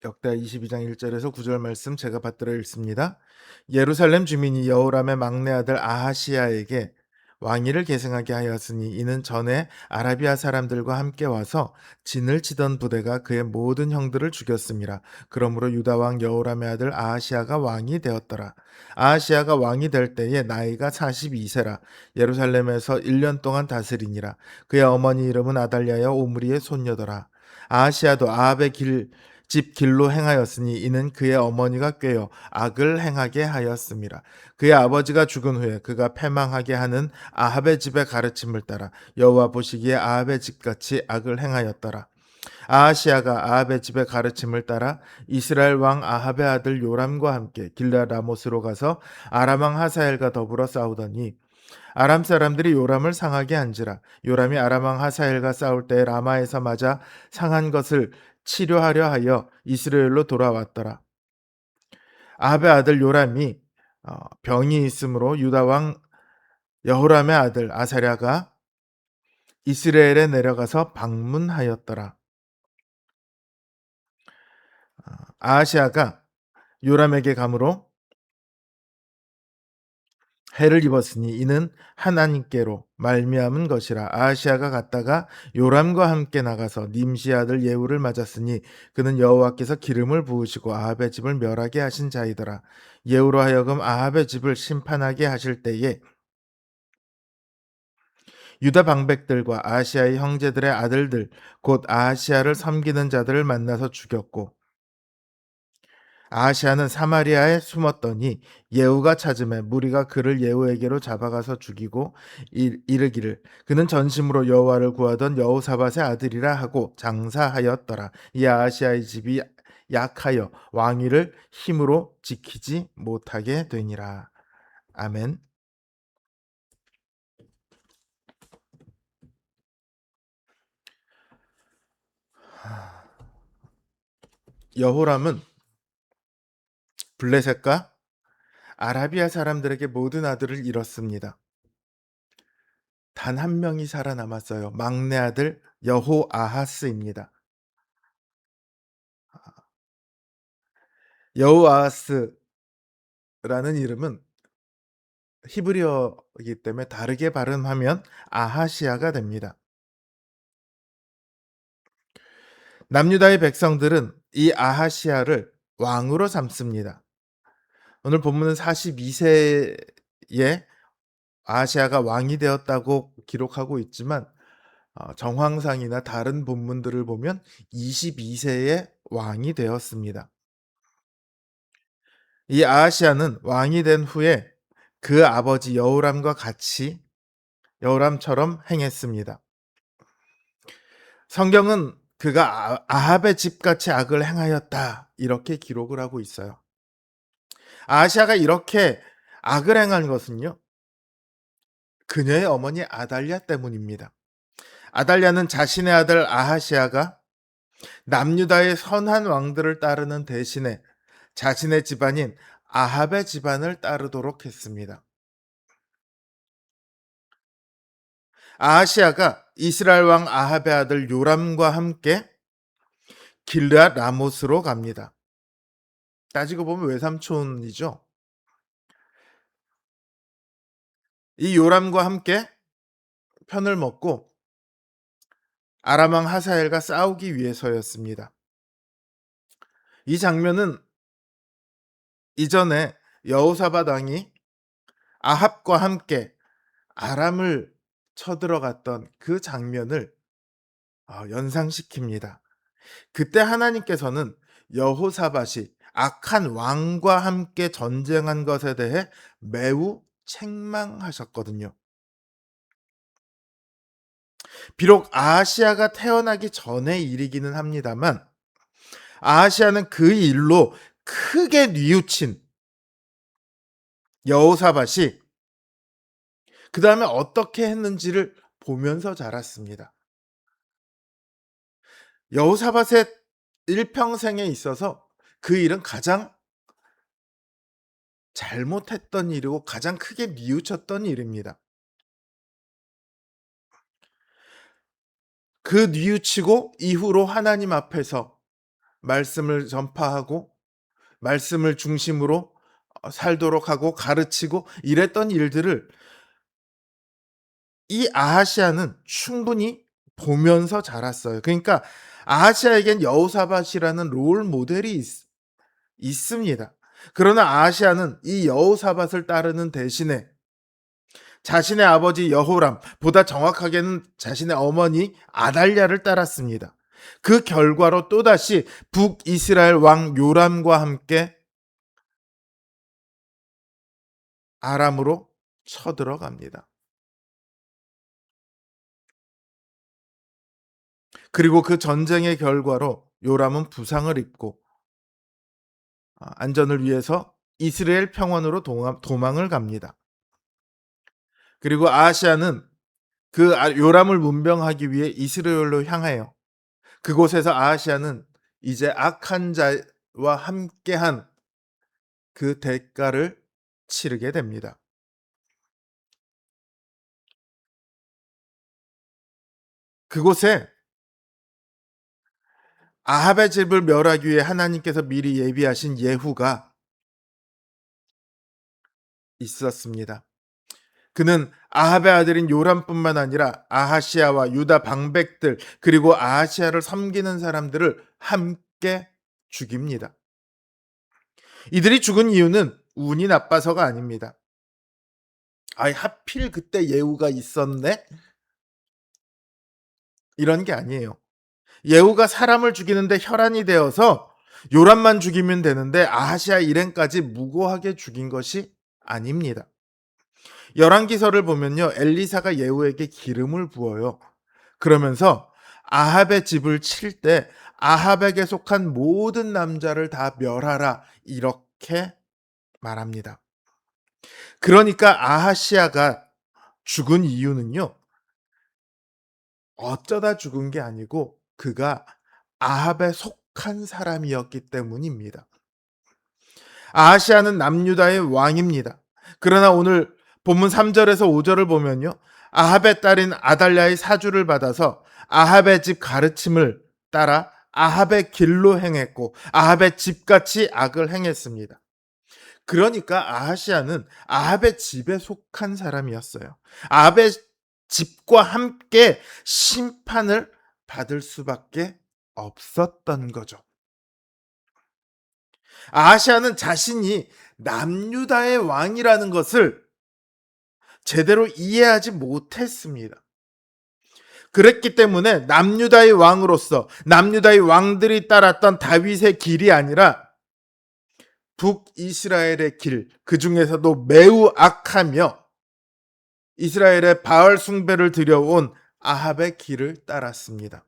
역대 22장 1절에서 9절 말씀 제가 받들어 읽습니다. 예루살렘 주민이 여호람의 막내 아들 아하시야에게 왕위를 계승하게 하였으니 이는 전에 아라비아 사람들과 함께 와서 진을 치던 부대가 그의 모든 형들을 죽였습니다. 그러므로 유다 왕 여호람의 아들 아하시야가 왕이 되었더라. 아하시야가 왕이 될 때에 나이가 42세라 예루살렘에서 1년 동안 다스리니라. 그의 어머니 이름은 아달랴여 오므리의 손녀더라. 아하시야도 아합의 집 길로 행하였으니 이는 그의 어머니가 꾀어 악을 행하게 하였습니다. 그의 아버지가 죽은 후에 그가 패망하게 하는 아합의 집의 가르침을 따라 여호와 보시기에 아합의 집같이 악을 행하였더라. 아하시아가 아합의 집의 가르침을 따라 이스라엘 왕 아합의 아들 요람과 함께 길르앗 라못으로 가서 아람 왕 하사엘과 더불어 싸우더니 아람 사람들이 요람을 상하게 한지라. 요람이 아람 왕 하사엘과 싸울 때 라마에서 맞아 상한 것을 치료하려 하여 이스라엘로 돌아왔더라. 아합의 아들 요람이 병이 있으므로 유다 왕 여호람의 아들 아사랴가 이스라엘에 내려가서 방문하였더라. 아하시아가 요람에게 감으로 해를 입었으니 이는 하나님께로 말미암은 것이라. 아하시아가 갔다가 요람과 함께 나가서 님시 아들 예후를 맞았으니 그는 여호와께서 기름을 부으시고 아합의 집을 멸하게 하신 자이더라. 예후로 하여금 아합의 집을 심판하게 하실 때에 유다 방백들과 아하시아의 형제들의 아들들 곧 아하시아를 섬기는 자들을 만나서 죽였고 아하시아는 사마리아에 숨었더니 예후가 찾음에 무리가 그를 예후에게로 잡아가서 죽이고 이르기를 그는 전심으로 여호와를 구하던 여호사밧의 아들이라 하고 장사하였더라. 이 아하시아의 집이 약하여 왕위를 힘으로 지키지 못하게 되니라. 아멘. 여호람은 블레셋과 아라비아 사람들에게 모든 아들을 잃었습니다. 단 한 명이 살아남았어요. 막내 아들 여호아하스입니다. 여호아하스라는 이름은 히브리어이기 때문에 다르게 발음하면 아하시아가 됩니다. 남유다의 백성들은 이 아하시아를 왕으로 삼습니다. 오늘 본문은 42세에 아하시아가 왕이 되었다고 기록하고 있지만 정황상이나 다른 본문들을 보면 22세에 왕이 되었습니다. 이 아하시아는 왕이 된 후에 그 아버지 여호람과 같이 여호람처럼 행했습니다. 성경은 그가 아합의 집같이 악을 행하였다 이렇게 기록을 하고 있어요. 아하시아가 이렇게 악을 행한 것은요, 그녀의 어머니 아달랴 때문입니다. 아달랴는 자신의 아들 아하시아가 남유다의 선한 왕들을 따르는 대신에 자신의 집안인 아합의 집안을 따르도록 했습니다. 아하시아가 이스라엘 왕 아합의 아들 요람과 함께 길르앗 라못으로 갑니다. 따지고 보면 외삼촌이죠. 이 요람과 함께 편을 먹고 아람 왕 하사엘과 싸우기 위해서였습니다. 이 장면은 이전에 여호사밧 왕이 아합과 함께 아람을 쳐들어갔던 그 장면을 연상시킵니다. 그때 하나님께서는 여호사밧이 악한 왕과 함께 전쟁한 것에 대해 매우 책망하셨거든요. 비록 아하시아가 태어나기 전의 일이기는 합니다만 아하시아는 그 일로 크게 뉘우친 여호사밧이 그 다음에 어떻게 했는지를 보면서 자랐습니다. 여호사밧의 일평생에 있어서 그 일은 가장 잘못했던 일이고 가장 크게 뉘우쳤던 일입니다. 그 뉘우치고 이후로 하나님 앞에서 말씀을 전파하고 말씀을 중심으로 살도록 하고 가르치고 이랬던 일들을 이 아하시아는 충분히 보면서 자랐어요. 그러니까 아하시아에겐 여호사밧이라는 롤 모델이 있습니다. 그러나 아하시아는 이 여호사밧을 따르는 대신에 자신의 아버지 여호람, 보다 정확하게는 자신의 어머니 아달랴를 따랐습니다. 그 결과로 또다시 북이스라엘 왕 요람과 함께 아람으로 쳐들어갑니다. 그리고 그 전쟁의 결과로 요람은 부상을 입고 안전을 위해서 이스라엘 평원으로 도망을 갑니다. 그리고 아하시아는 그 요람을 문병하기 위해 이스라엘로 향해요. 그곳에서 아하시아는 이제 악한 자와 함께한 그 대가를 치르게 됩니다. 그곳에 아합의 집을 멸하기 위해 하나님께서 미리 예비하신 예후가 있었습니다. 그는 아합의 아들인 요람뿐만 아니라 아하시아와 유다 방백들 그리고 아하시아를 섬기는 사람들을 함께 죽입니다. 이들이 죽은 이유는 운이 나빠서가 아닙니다. 아이 하필 그때 예후가 있었네? 이런 게 아니에요. 예후가 사람을 죽이는데 혈안이 되어서 요람만 죽이면 되는데 아하시아 일행까지 무고하게 죽인 것이 아닙니다. 열왕기서를 보면요. 엘리사가 예후에게 기름을 부어요. 그러면서 아합의 집을 칠 때 아합에게 속한 모든 남자를 다 멸하라 이렇게 말합니다. 그러니까 아하시아가 죽은 이유는요. 어쩌다 죽은 게 아니고 그가 아합에 속한 사람이었기 때문입니다. 아하시아는 남유다의 왕입니다. 그러나 오늘 본문 3절에서 5절을 보면요. 아합의 딸인 아달랴의 사주를 받아서 아합의 집 가르침을 따라 아합의 길로 행했고 아합의 집같이 악을 행했습니다. 그러니까 아하시아는 아합의 집에 속한 사람이었어요. 아합의 집과 함께 심판을 받을 수밖에 없었던 거죠. 아하시아는 자신이 남유다의 왕이라는 것을 제대로 이해하지 못했습니다. 그랬기 때문에 남유다의 왕으로서 남유다의 왕들이 따랐던 다윗의 길이 아니라 북이스라엘의 길, 그 중에서도 매우 악하며 이스라엘의 바알 숭배를 들여온 아합의 길을 따랐습니다.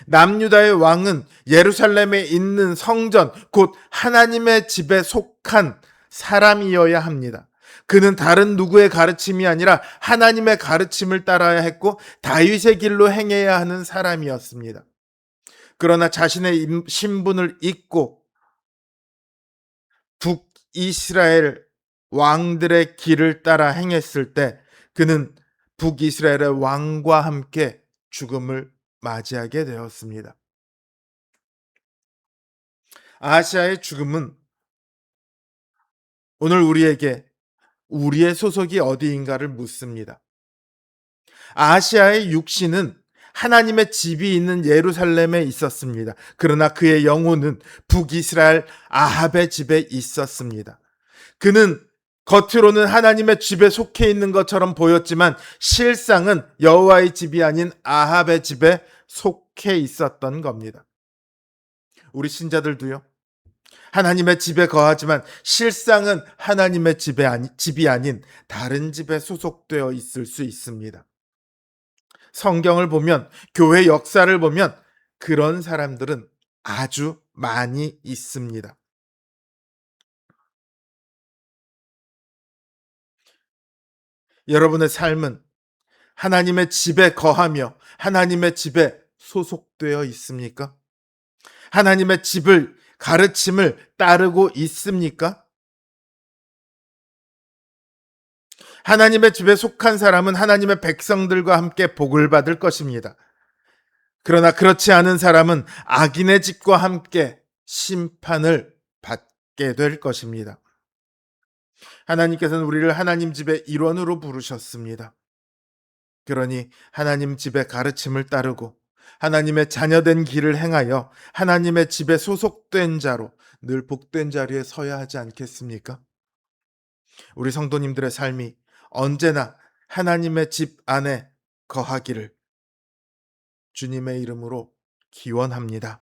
남유다의 왕은 예루살렘에 있는 성전, 곧 하나님의 집에 속한 사람이어야 합니다. 그는 다른 누구의 가르침이 아니라 하나님의 가르침을 따라야 했고 다윗의 길로 행해야 하는 사람이었습니다. 그러나 자신의 신분을 잊고 북이스라엘 왕들의 길을 따라 행했을 때 그는 북이스라엘의 왕과 함께 죽음을 맞이하게 되었습니다. 아하시아의 죽음은 오늘 우리에게 우리의 소속이 어디인가를 묻습니다. 아하시아의 육신은 하나님의 집이 있는 예루살렘에 있었습니다. 그러나 그의 영혼은 북이스라엘 아합의 집에 있었습니다. 그는 겉으로는 하나님의 집에 속해 있는 것처럼 보였지만 실상은 여호와의 집이 아닌 아합의 집에 속해 있었던 겁니다. 우리 신자들도요. 하나님의 집에 거하지만 실상은 하나님의 집이 아닌 다른 집에 소속되어 있을 수 있습니다. 성경을 보면 교회 역사를 보면 그런 사람들은 아주 많이 있습니다. 여러분의 삶은 하나님의 집에 거하며 하나님의 집에 소속되어 있습니까? 하나님의 집을 가르침을 따르고 있습니까? 하나님의 집에 속한 사람은 하나님의 백성들과 함께 복을 받을 것입니다. 그러나 그렇지 않은 사람은 악인의 집과 함께 심판을 받게 될 것입니다. 하나님께서는 우리를 하나님 집의 일원으로 부르셨습니다. 그러니 하나님 집의 가르침을 따르고 하나님의 자녀된 길을 행하여 하나님의 집에 소속된 자로 늘 복된 자리에 서야 하지 않겠습니까? 우리 성도님들의 삶이 언제나 하나님의 집 안에 거하기를 주님의 이름으로 기원합니다.